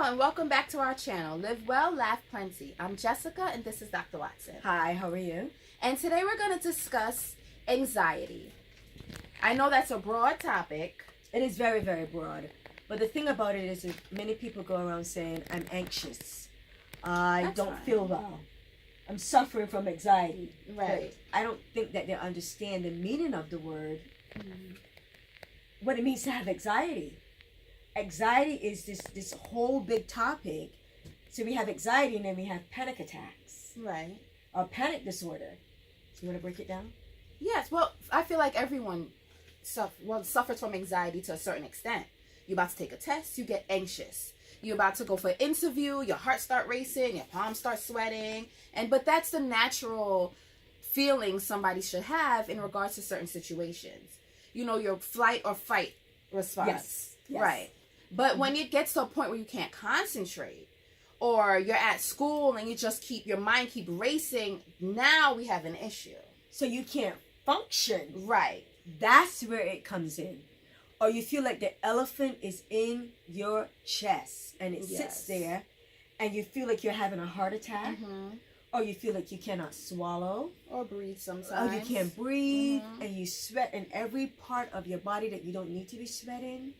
and welcome back to our channel, Live Well, Laugh Plenty. I'm Jessica, and this is Dr. Watson. Hi, how are you? And today we're going to discuss anxiety. I know that's a broad topic. It is very, very broad. But the thing about it is that many people go around saying, I'm anxious. I That's don't fine. feel well. I'm suffering from anxiety. Right. But I don't think that they understand the meaning of the word, what it means to have anxiety. Anxiety is this whole big topic. So we have anxiety and then we have panic attacks Right. or panic disorder. So you want to break it down? Yes, well, I feel like everyone suffers from anxiety to a certain extent. You're about to take a test, you get anxious. You're about to go for an interview, your heart start racing, your palms start sweating. But that's the natural feeling somebody should have in regards to certain situations. You know, your flight or fight response. Yes. Right. But when it gets to a point where you can't concentrate, or you're at school and your mind keep racing, now we have an issue. So you can't function. Right. That's where it comes in. Or you feel like the elephant is in your chest and it sits there and you feel like you're having a heart attack. Or you feel like you cannot swallow. Or breathe sometimes. Or you can't breathe. And you sweat in every part of your body that you don't need to be sweating.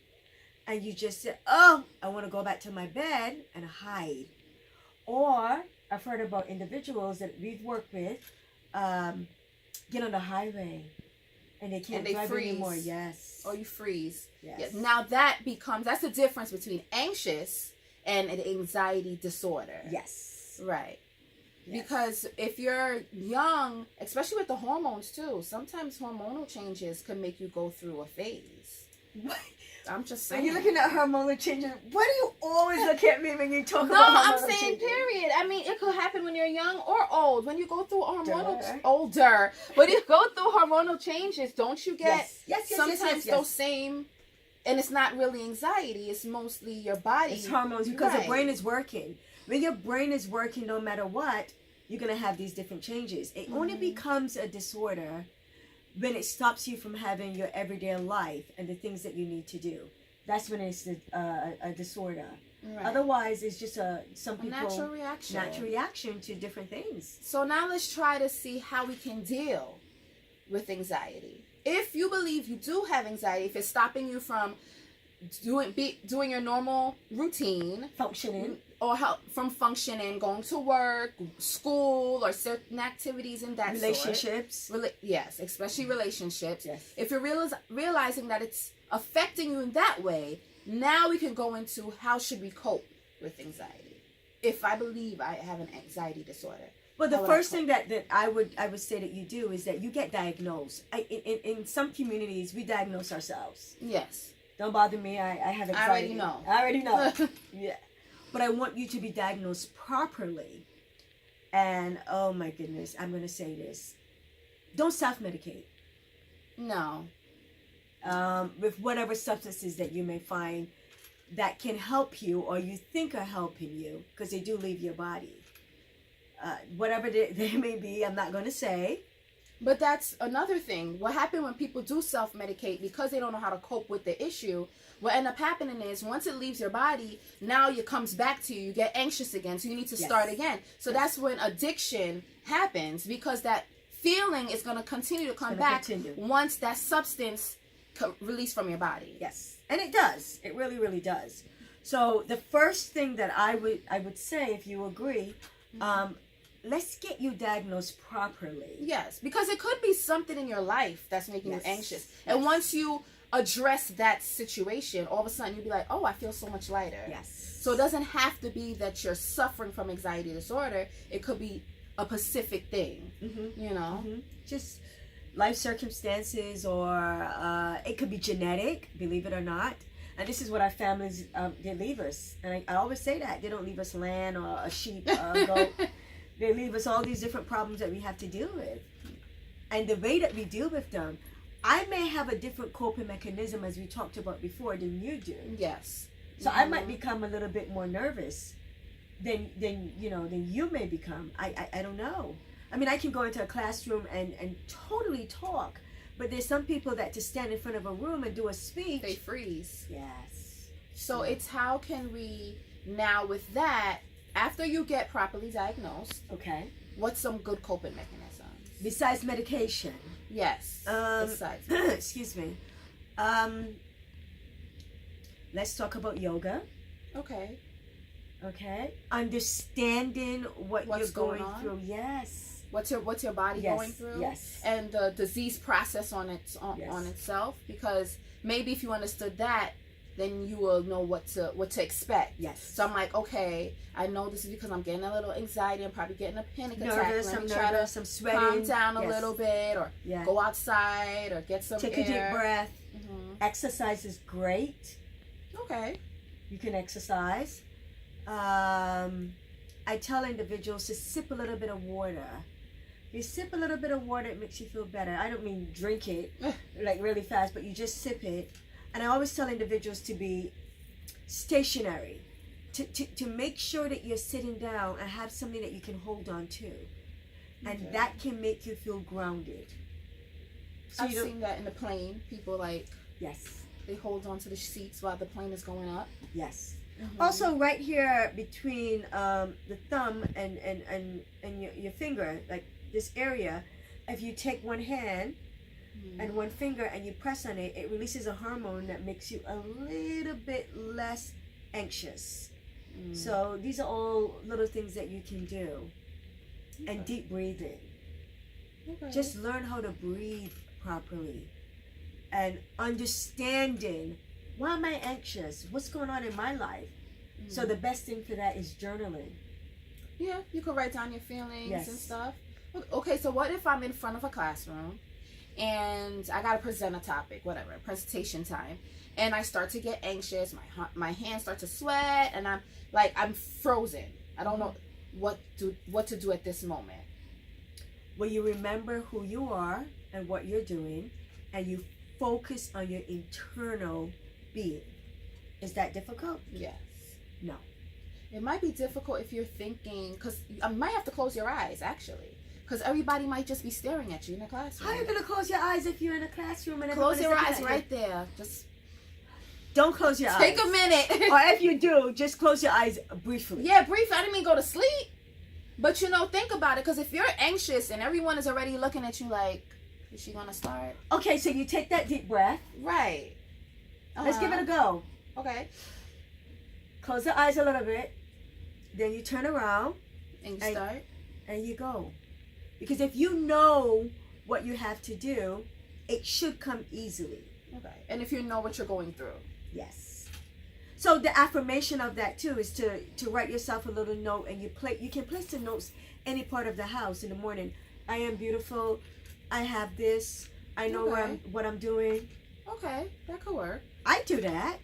And you just say, oh, I want to go back to my bed and hide. Or I've heard about individuals that we've worked with get on the highway and they can't drive anymore. Yes. Or you freeze. Yes. Now that's the difference between anxious and an anxiety disorder. Yes. Right. Yes. Because if you're young, especially with the hormones too, sometimes hormonal changes can make you go through a phase. What? I'm just Are saying. you looking at hormonal changes? Why do you always look at me when you talk No, about I'm hormonal saying changes? period. I mean, it could happen when you're young or old. When you go through hormonal Duh. older, when you go through hormonal changes, don't you get Yes, sometimes those same? And it's not really anxiety. It's mostly your body. It's hormones because the Right. brain is working. When your brain is working, no matter what, you're going to have these different changes. It only becomes a disorder when it stops you from having your everyday life and the things that you need to do. That's when it's a disorder. Right. Otherwise, it's just some people natural reaction. natural reaction to different things. So now let's try to see how we can deal with anxiety. If you believe you do have anxiety, if it's stopping you from doing your normal routine, Functioning. or from functioning, going to work, school, or certain activities in that Relationships. yes, especially relationships. Yes. If you're realizing that it's affecting you in that way, now we can go into how should we cope with anxiety. If I believe I have an anxiety disorder. Well, the How would first I thing that I would say that you do is that you get diagnosed. In some communities, we diagnose ourselves. Yes. Don't bother me. I have anxiety. I already know. I already know. Yeah. But I want you to be diagnosed properly. And, oh my goodness, I'm going to say this. Don't self-medicate. No. With whatever substances that you may find that can help you or you think are helping you, because they do leave your body. Whatever they may be, I'm not going to say. But that's another thing. What happens when people do self-medicate because they don't know how to cope with the issue? What end up happening is once it leaves your body, now it comes back to you. You get anxious again, so you need to start again. So that's when addiction happens, because that feeling is going to continue to come back once that substance released from your body. Yes, and it does. It really, really does. So the first thing that I would say, if you agree, let's get you diagnosed properly. Yes, because it could be something in your life that's making you anxious. And once you address that situation, all of a sudden you'll be like, oh, I feel so much lighter. Yes. So it doesn't have to be that you're suffering from anxiety disorder. It could be a specific thing, you know? Just life circumstances, or it could be genetic, believe it or not. And this is what our families, they leave us. And I always say that. They don't leave us land or a sheep or a goat. They leave us all these different problems that we have to deal with. And the way that we deal with them, I may have a different coping mechanism, as we talked about before, than you do. Yes. So I might become a little bit more nervous than you may become. I don't know. I mean, I can go into a classroom and totally talk, but there's some people that to stand in front of a room and do a speech, They freeze. Yes. So it's how can we Now, with that, after you get properly diagnosed, Okay. what's some good coping mechanisms? Besides medication. Yes. Besides. Excuse me. Let's talk about yoga. Okay. Okay. Understanding what What's you're going going on? through. Yes. What's your body Yes. going through? Yes. And the disease process on Yes. itself, because maybe if you understood that, then you will know what to expect. Yes. So I'm like, okay, I know this is because I'm getting a little anxiety. I'm probably getting a panic attack. Nervous. Let I'm me try nervous. to I'm sweating. calm down a Yes. little bit, or Yeah. go outside, or get some Take air. a deep breath. Mhm. Exercise is great. Okay. You can exercise. I tell individuals to sip a little bit of water. You sip a little bit of water, it makes you feel better. I don't mean drink it like really fast, but you just sip it. And I always tell individuals to be stationary, to make sure that you're sitting down and have something that you can hold on to. And Okay. that can make you feel grounded. So I've you don't, seen that in the plane. People like yes, they hold on to the seats while the plane is going up. yes. Mhm. Also, right here between the thumb and your finger, like this area, if you take one hand Mhm. and one finger and you press on it, it releases a hormone that makes you a little bit less anxious. Mm. So these are all little things that you can do. And Okay. deep breathing. Okay. Just learn how to breathe properly. And understanding, why am I anxious? What's going on in my life? So the best thing for that is journaling. Yeah, you could write down your feelings Yes. and stuff. Okay, so what if I'm in front of a classroom and I gotta present a topic, whatever, presentation time, and I start to get anxious, my hands start to sweat, and I'm frozen. I don't know what to do at this moment. Where you remember who you are and what you're doing, and you focus on your internal being. Is that difficult? Yes. No. It might be difficult if you're thinking, because I might have to close your eyes actually, because everybody might just be staring at you in the classroom. How are you going to close your eyes if you're in a classroom and Close your everybody's eyes looking at right there. Just you? Don't close your take eyes. a minute. Or if you do, just close your eyes briefly. Yeah, briefly. I didn't mean go to sleep. But think about it, because if you're anxious and everyone is already looking at you like, is she gonna start? Okay, so you take that deep breath. Right. Let's give it a go. Okay. Close the eyes a little bit. Then you turn around And you And- start. and you go. Because if you know what you have to do, it should come easily. Okay. And if you know what you're going through. Yes. So the affirmation of that too is to write yourself a little note, and you can place the notes any part of the house in the morning. I am beautiful. I have this. I know Okay. what I'm doing. Okay, that could work. I do that.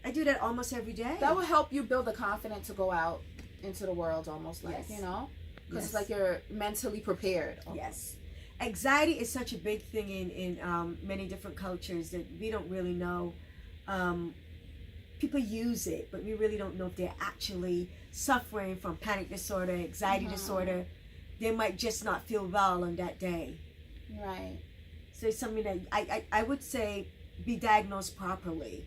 I do that almost every day. That will help you build the confidence to go out into the world, almost like, Yes. because it's Yes. like you're mentally prepared. Yes. Anxiety is such a big thing in many different cultures that we don't really know. People use it, but we really don't know if they're actually suffering from panic disorder, anxiety Mhm. disorder. They might just not feel well on that day. Right. So it's something that I would say be diagnosed properly.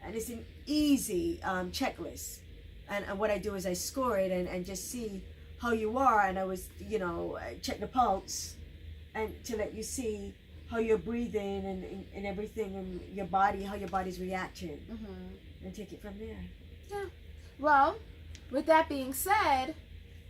And it's an easy checklist. And what I do is I score it and just see how you are. And I was, check the pulse and to let you see how you're breathing and everything and your body, how your body's reacting. Mm-hmm. And take it from there. Well, with that being said,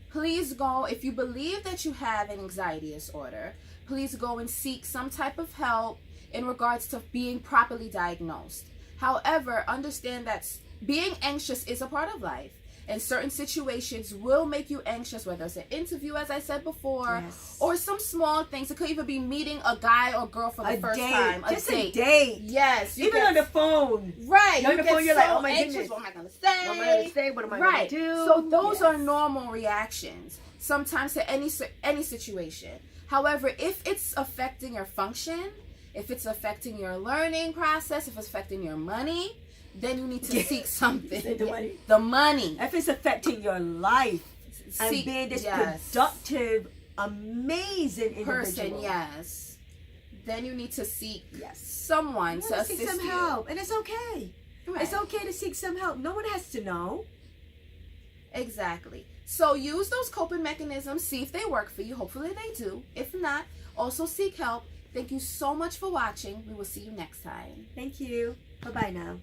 please go, if you believe that you have an anxiety disorder, please go and seek some type of help in regards to being properly diagnosed. However, understand that being anxious is a part of life, and certain situations will make you anxious, whether it's an interview, as I said before, Yes. or some small things. It could even be meeting a guy or girl for the A first date. time. Just a date. Yes. you Even get- on the phone. Right. You're on You the phone, get you're so like, oh my anxious. goodness. What am I going to say? What am I going to say? What am I Right. going to do? So those are Yes. normal reactions sometimes to any situation. However, if it's affecting your function, if it's affecting your learning process, if it's affecting your money, then you need to seek something. Say the money. The money. If it's affecting your life and Seek- being this yes. productive, amazing individual. person, yes. Then you need to seek Yes. someone You to wanna assist seek some you. help, and it's okay. Right. It's okay to seek some help. No one has to know. Exactly. So use those coping mechanisms, see if they work for you. Hopefully they do. If not, also seek help. Thank you so much for watching. We will see you next time. Thank you. Bye-bye now.